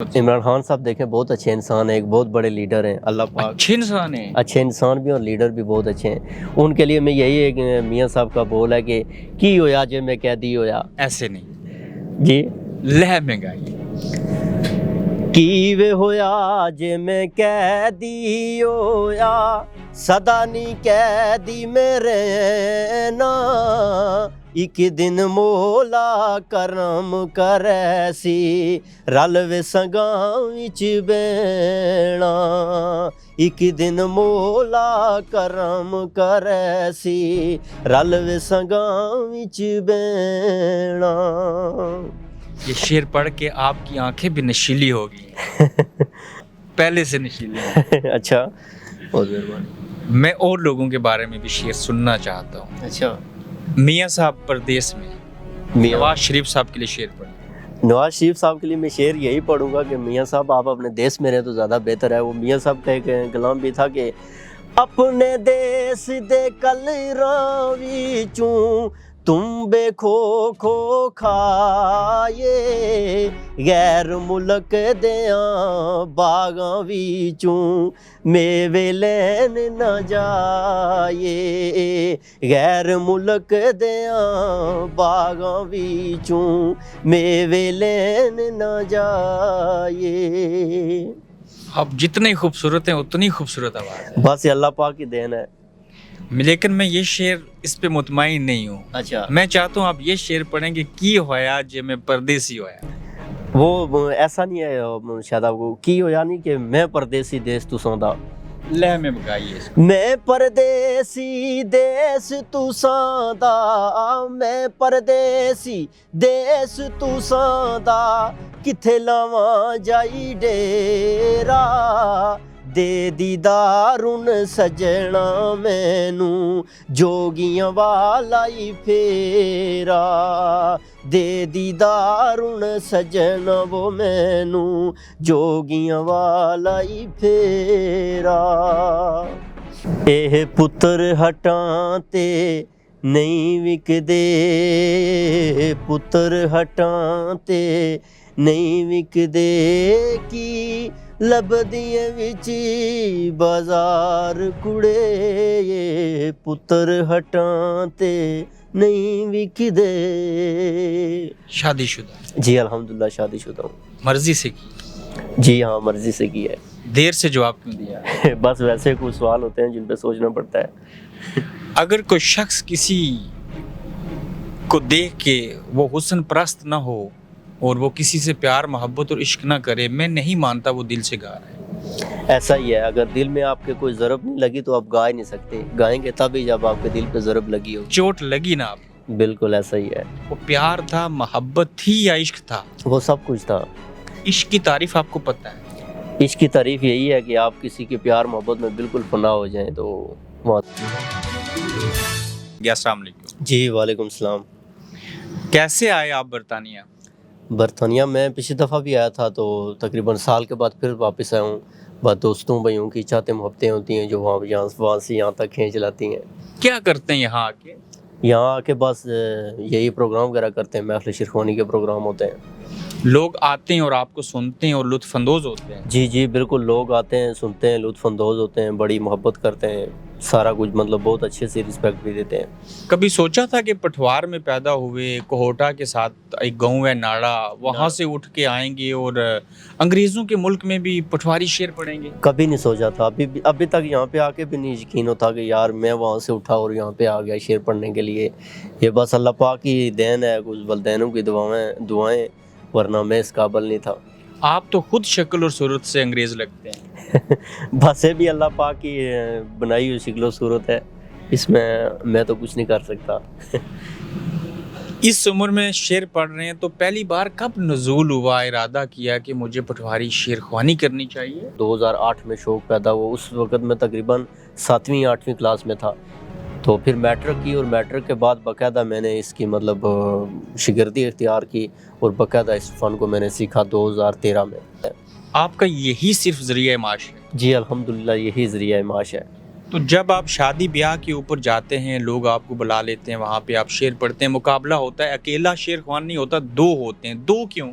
عمران خان صاحب دیکھیں بہت اچھے انسان ہیں، ایک بہت بڑے لیڈر ہیں، اللہ پاک اچھے انسان ہیں، اچھے انسان بھی اور لیڈر بھی بہت اچھے ہیں۔ ان کے لیے میں یہی ایک میاں صاحب کا بول ہے کہ کی ہویا جے میں قیدی ہویا، ایسے نہیں جی لہ میں گائی کی وے ہویا جے میں قیدی ہویا، صدا نہیں قیدی میرے نا، ایک دن مولا کرم کرے سی، رل وے سنگاں وچ بینا، ایک دن مولا کرم کرے سی، رل وے سنگاں وچ بینا۔ یہ شعر پڑھ کے آپ کی آنکھیں بھی نشیلی ہو گئی پہلے سے نشیلی ہیں۔ اچھا بہت مہربانی۔ میں اور لوگوں کے بارے میں بھی شعر سننا چاہتا ہوں۔ اچھا میاں صاحب پردیس میں نواز شریف صاحب کے لیے شعر پڑھ۔ نواز شریف صاحب کے لیے میں شعر یہی پڑھوں گا کہ میاں صاحب آپ اپنے دیس میں رہے تو زیادہ بہتر ہے۔ وہ میاں صاحب کا ایک کلام بھی تھا کہ اپنے دیس دے کلراں وچوں تم بے کھو کھو کھائے، غیر ملک دیاں باغاں وچوں میوے لین نہ جائے، غیر ملک دیاں باغاں وچوں میوے لین نہ جائے۔ آپ جتنے خوبصورت ہیں اتنی خوبصورت آواز ہے، بس یہ اللہ پاک کی دین ہے۔ لیکن میں یہ شعر اس پہ مطمئن نہیں ہوں۔ اچھا میں چاہتا ہوں آپ یہ شعر پڑھیں کہ کی ہویا جے میں پردیسی ہویا۔ وہ ایسا نہیں ہے شاید آپ کو کی ہو یعنی کہ میں پردیسی دیس تو سوندا، لہ میں بگائیے اس کو۔ میں پردیسی دیس تو ساندا، میں پردیسی دیس تو ساندا، کتھے لاواں جائی ڈیرا، دے دیدارن سجنا مینوں جوگیاں والائی پھیرا، دے دیدارن سجنا وہ مینوں جوگیاں والائی پھیرا، اے پتر ہٹاں تے نہیں وکدے، پتر ہٹاں تے نہیں وکدے، کی لبدیاں وچ بازار کڑے، یہ پتر ہٹاں تے نہیں وکدے۔ شادی شدہ، جی الحمدللہ شادی شدہ ہوں۔ مرضی سے کی؟ جی ہاں مرضی سے کی ہے۔ دیر سے جواب کیوں دیا؟ بس ویسے کوئی سوال ہوتے ہیں جن پہ سوچنا پڑتا ہے۔ اگر کوئی شخص کسی کو دیکھ کے وہ حسن پرست نہ ہو اور وہ کسی سے پیار محبت اور عشق نہ کرے، میں نہیں مانتا وہ دل سے گا رہا ہے۔ ایسا ہی ہے، اگر دل میں آپ کے کوئی ضرب نہیں لگی تو آپ گا ہی نہیں سکتے، گائیں گے تب ہی جب آپ کے دل پہ ضرب لگی ہو۔ چوٹ لگی نا آپ کو۔ بالکل ایسا ہی ہے۔ وہ پیار تھا، محبت تھی یا عشق تھا؟ وہ سب کچھ تھا۔ عشق کی تعریف آپ کو پتہ ہے؟ عشق کی تعریف یہی ہے کہ آپ کسی کے پیار محبت میں بالکل فنا ہو جائیں تو السلام علیکم۔ جی وعلیکم السلام۔ کیسے آئے آپ برطانیہ؟ برطانیہ میں پچھلی دفعہ بھی آیا تھا تو تقریباً سال کے بعد پھر واپس آیا ہوں، بس دوستوں بھائیوں کی چاہتے محبتیں ہوتی ہیں جو وہاں سے یہاں تک کھینچ لاتی ہیں۔ کیا کرتے ہیں یہاں آ کے؟ یہاں آ کے بس یہی پروگرام وغیرہ کرتے ہیں، محفل شیرخوانی کے پروگرام ہوتے ہیں۔ لوگ آتے ہیں اور آپ کو سنتے ہیں اور لطف اندوز ہوتے ہیں؟ جی جی بالکل، لوگ آتے ہیں سنتے ہیں لطف اندوز ہوتے ہیں، بڑی محبت کرتے ہیں، سارا کچھ مطلب بہت اچھے سے رسپیکٹ بھی دیتے ہیں۔ کبھی سوچا تھا کہ پٹھوار میں پیدا ہوئے، کوہوٹا کے ساتھ ایک گاؤں ہے ناڑا، وہاں سے اٹھ کے آئیں گے اور انگریزوں کے ملک میں بھی پٹھواری شعر پڑھیں گے؟ کبھی نہیں سوچا تھا، ابھی تک یہاں پہ آ کے بھی نہیں یقین ہوتا کہ یار میں وہاں سے اٹھا اور یہاں پہ آ گیا شعر پڑھنے کے لیے۔ یہ بس اللہ پاک کی دین ہے، کچھ والدینوں کی دعائیں، ورنہ میں اس قابل نہیں تھا۔ آپ تو خود شکل اور صورت سے انگریز لگتے ہیں۔ بس یہ بھی اللہ پاک کی بنائی ہوئی شکل و صورت ہے، اس میں تو کچھ نہیں کر سکتا۔ اس عمر میں شعر پڑھ رہے ہیں تو پہلی بار کب نزول ہوا، ارادہ کیا کہ مجھے پٹھواری شعر خوانی کرنی چاہیے؟ 2008 میں شوق پیدا ہوا، اس وقت میں تقریباً 7ویں 8ویں کلاس میں تھا، تو پھر میٹرک کی اور میٹرک کے بعد باقاعدہ میں نے اس کی مطلب شاگردی اختیار کی اور باقاعدہ اس فن کو میں نے سیکھا 2013 میں۔ آپ کا یہی صرف ذریعہ معاش ہے؟ جی الحمدللہ یہی ذریعہ معاش ہے۔ تو جب آپ شادی بیاہ کے اوپر جاتے ہیں، لوگ آپ کو بلا لیتے ہیں، وہاں پہ آپ شعر پڑھتے ہیں، مقابلہ ہوتا ہے، اکیلا شعر خوان نہیں ہوتا، دو ہوتے ہیں، دو کیوں؟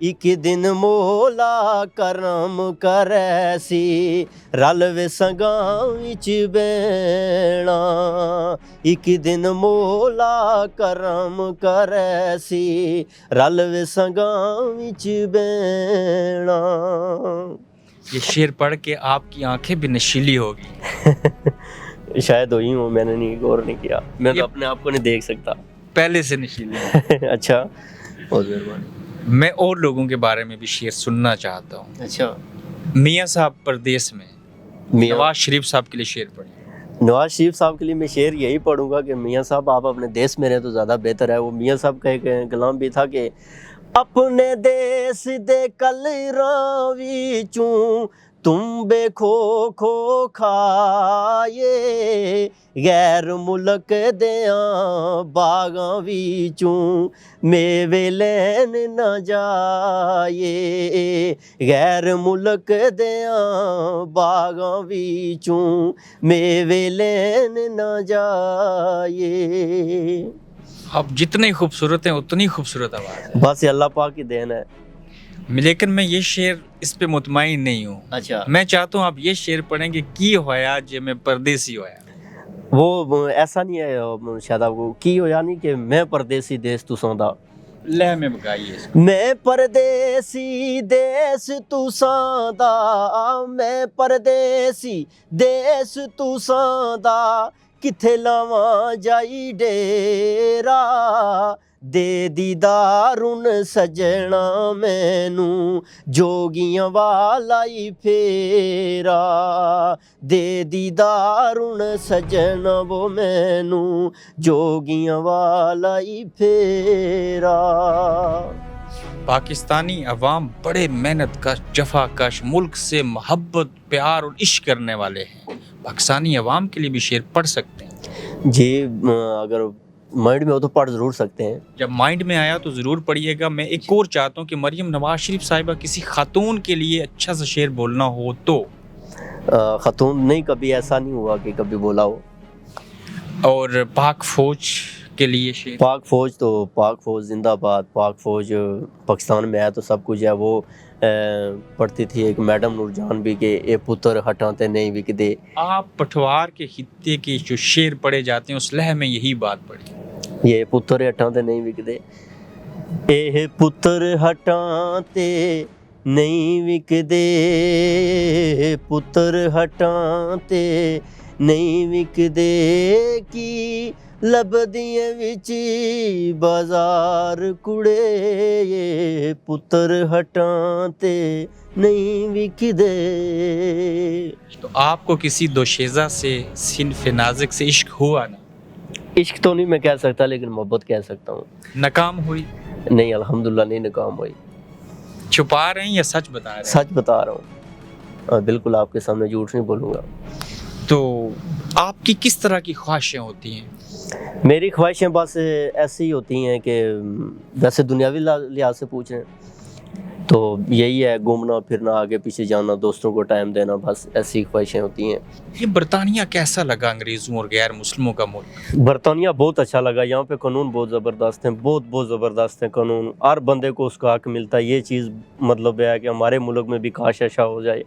ਇੱਕ ਦਿਨ ਮੋਲਾ ਕਰਮ ਕਰੈ ਸੀ ਰਲ ਵੇ ਸੰਗਾਂ ਵਿੱਚ ਬਹਿਣਾ ਇੱਕ ਦਿਨ ਮੋਲਾ ਕਰਮ ਕਰੈ ਸੀ ਰਲ ਵੇ ਸੰਗਾਂ ਵਿੱਚ ਬਹਿਣਾ یہ شعر پڑھ کے آپ کی آنکھیں بھی نشیلی ہوگی. شاید وہی ہوں میں نے نہیں غور نہیں کیا میں تو اپنے آپ کو نہیں دیکھ سکتا پہلے سے نشیلی ہیں. اچھا بہت مہربانی. میں اور لوگوں کے بارے میں بھی شعر سننا چاہتا ہوں. اچھا میاں صاحب پردیس میں نواز شریف صاحب کے لیے شعر پڑھیں. نواز شریف صاحب کے لیے میں شعر یہی پڑھوں گا کہ میاں صاحب آپ اپنے دیس میں رہے تو زیادہ بہتر ہے. وہ میاں صاحب کا ایک کلام بھی تھا کہ اپنے دیس دے کلراں وچوں تم بے کھو کھائے غیر ملک دیاں باغاں وچوں میوے لین نہ جائے غیر ملک دیاں باغاں وچوں میوے لین نہ جائے. آپ جتنے خوبصورت ہیں اتنی خوبصورت آواز ہے. بس یہ اللہ پاک کی دین ہے. لیکن میں یہ شعر اس پہ مطمئن نہیں ہوں. اچھا میں چاہتا ہوں آپ یہ شعر پڑھیں کہ کی ہویا جے میں پردیسی ہویا. وہ ایسا نہیں ہے شاید آپ کو کی ہو یعنی کہ میں پردیسی دیس تو سوندا لہ میں بگائیے. میں پردیسی دیس تو ساندا میں پردیسی دیس تو ساندا کتھے لاواں جائی ڈیرا دے دیدارن سجنا مینوں جوگیاں والائی پھیرا دے دیدارن سجنا وہ مینوں جوگیاں والائی پھیرا. پاکستانی عوام بڑے محنت کش جفا کش ملک سے محبت پیار اور عشق کرنے والے ہیں. پاکستانی عوام کے لیے بھی شعر پڑھ سکتے ہیں. جی اگر مائنڈ میں ہو تو پڑھ ضرور سکتے ہیں. جب مائنڈ میں آیا تو ضرور پڑھیے گا. میں ایک اور چاہتا ہوں کہ مریم نواز شریف صاحبہ کسی خاتون کے لیے اچھا سا شعر بولنا ہو تو. خاتون نہیں کبھی ایسا نہیں ہوا کہ کبھی بولا ہو. اور پاک فوج کے لیے شعر. پاک فوج تو پاک فوج زندہ باد. پاک فوج پاکستان میں ہے تو سب کچھ ہے. وہ پڑھتی تھی ایک میڈم نور جہاں بھی کہ اے پتر ہٹاتے نہیں وکدے. آپ پٹھوار کے خطے کے جو شعر پڑھے جاتے ہیں اس لہہ میں یہی بات پڑھی. یہ پتر ہٹاتے نہیں وکدے اے پتر ہٹاتے نہیں وکدے پتر ہٹاتے نہیں وکدے کی لبدیاں وچ بازار کڑے یہ پتر ہٹاتے نہیں وکدے. تو آپ کو کسی دوشیزہ سے صنف نازک سے عشق ہوا نا؟ عشق تو نہیں میں کہہ سکتا لیکن محبت کہہ سکتا ہوں. ناکام ہوئی؟ نہیں الحمدللہ نہیں ناکام ہوئی. چھپا رہے ہیں یا سچ بتا رہے ہیں؟ سچ بتا رہا ہوں. بالکل آپ کے سامنے جھوٹ نہیں بولوں گا. تو آپ کی کس طرح کی خواہشیں ہوتی ہیں؟ میری خواہشیں بس ایسی ہی ہوتی ہیں کہ ویسے دنیاوی لحاظ سے پوچھ رہے ہیں تو یہی ہے گھومنا پھرنا آگے پیچھے جانا دوستوں کو ٹائم دینا بس ایسی خواہشیں ہوتی ہیں. یہ برطانیہ کیسا لگا انگریزوں اور غیر مسلموں کا ملک؟ برطانیہ بہت اچھا لگا. یہاں پہ قانون بہت زبردست ہیں. بہت زبردست ہیں قانون. ہر بندے کو اس کا حق ملتا ہے. یہ چیز مطلب ہے کہ ہمارے ملک میں بھی کاش ایسا ہو جائے.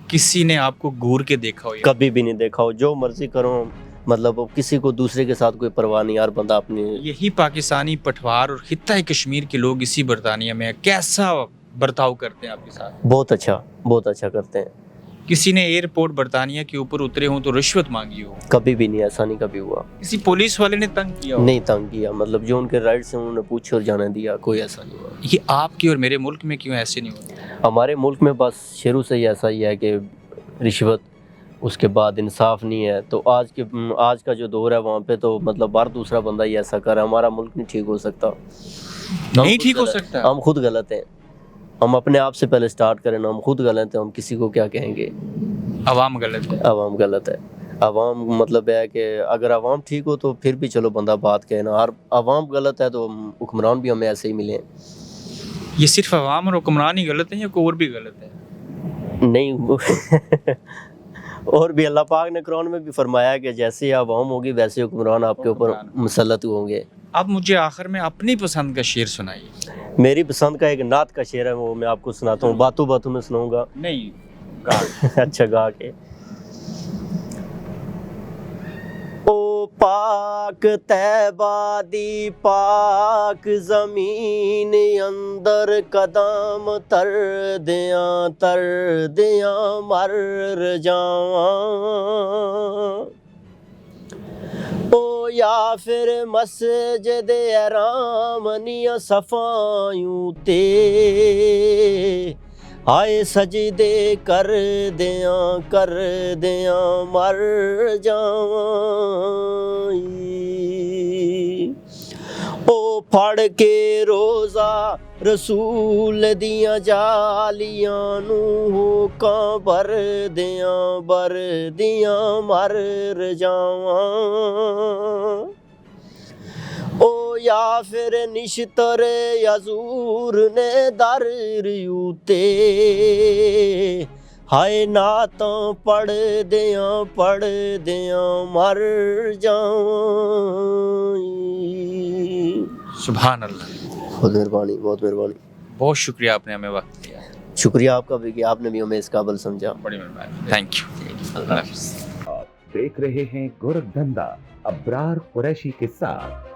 کسی نے آپ کو گور کے دیکھا ہو؟ کبھی بھی نہیں دیکھا ہو. جو مرضی کرو مطلب کسی کو دوسرے کے ساتھ کوئی پرواہ نہیں. ہر بندہ اپنی. یہی پاکستانی پٹھوار اور خطہ کشمیر کے لوگ اسی برطانیہ میں کیسا برتاؤ کرتے ہیں آپ کے ساتھ؟ بہت اچھا کرتے ہیں. کسی نے ایئرپورٹ برطانیہ کے اوپر اترے ہوں تو رشوت مانگی ہو؟ کبھی بھی نہیں. ایسا نہیں کبھی ہوا. کسی پولیس والے نے تنگ کیا ہو؟ نہیں تنگ کیا. مطلب جو ان کے رائٹس ہیں انہوں نے پوچھے اور جانے دیا. کوئی ایسا نہیں ہوا. یہ آپ کی اور میرے ملک میں کیوں ایسے نہیں ہوتا؟ ہمارے ملک میں بس شروع سے ہی ایسا ہی ہے کہ رشوت اس کے بعد انصاف نہیں ہے. تو آج کا جو دور ہے وہاں پہ تو مطلب ہر دوسرا بندہ ہی ایسا کر رہا ہے. ہمارا ملک نہیں ٹھیک ہو سکتا. نہیں ٹھیک ہو سکتا. ہم خود غلط ہیں. ہم اپنے آپ سے پہلے سٹارٹ کریں نا. ہم خود غلط ہیں. ہم کسی کو کیا کہیں گے؟ عوام غلط ہے. عوام غلط ہے. عوام مطلب ہے کہ اگر عوام ٹھیک ہو تو پھر بھی چلو بندہ بات کہے نا. اور عوام غلط ہے تو حکمران بھی ہمیں ایسے ہی ملے ہیں. یہ صرف عوام اور حکمران ہی غلط ہیں یا کوئی اور بھی غلط ہے؟ نہیں اور بھی اللہ پاک نے قرآن میں بھی فرمایا کہ جیسے عوام ہوگی ویسے حکمران آپ کے اوپر مسلط ہوں گے. اب مجھے آخر میں اپنی پسند کا شعر سنائیے. میری پسند کا ایک نعت کا شعر ہے, وہ میں آپ کو سناتا ہوں, باتوں باتوں میں سناؤں گا. نہیں اچھا گا کے. او پاک طیبہ دی پاک زمین اندر قدم تر دیاں مر جاواں. او یا پھر مسجد احرام نیاں صفائیوں تے آئے سجدے کر دیاں مر جاواں. او پھڑ کے روزہ رسول دیاں جالیاں نو ہوکاں بر دیاں مر جاواں. او یا پھر نشتر یزور نے در ریوتے ہائے نعتاں پڑھ دیاں مر جاواں. سبحان اللہ. بہت مہربانی, بہت مہربانی. بہت شکریہ آپ نے ہمیں وقت دیا. شکریہ آپ کا بھی کہ آپ نے بھی ہمیں اس قابل سمجھا. بڑی مہربانی. Thank you. اللہ حافظ. دیکھ رہے ہیں گورکھ دھندا ابرار قریشی کے ساتھ.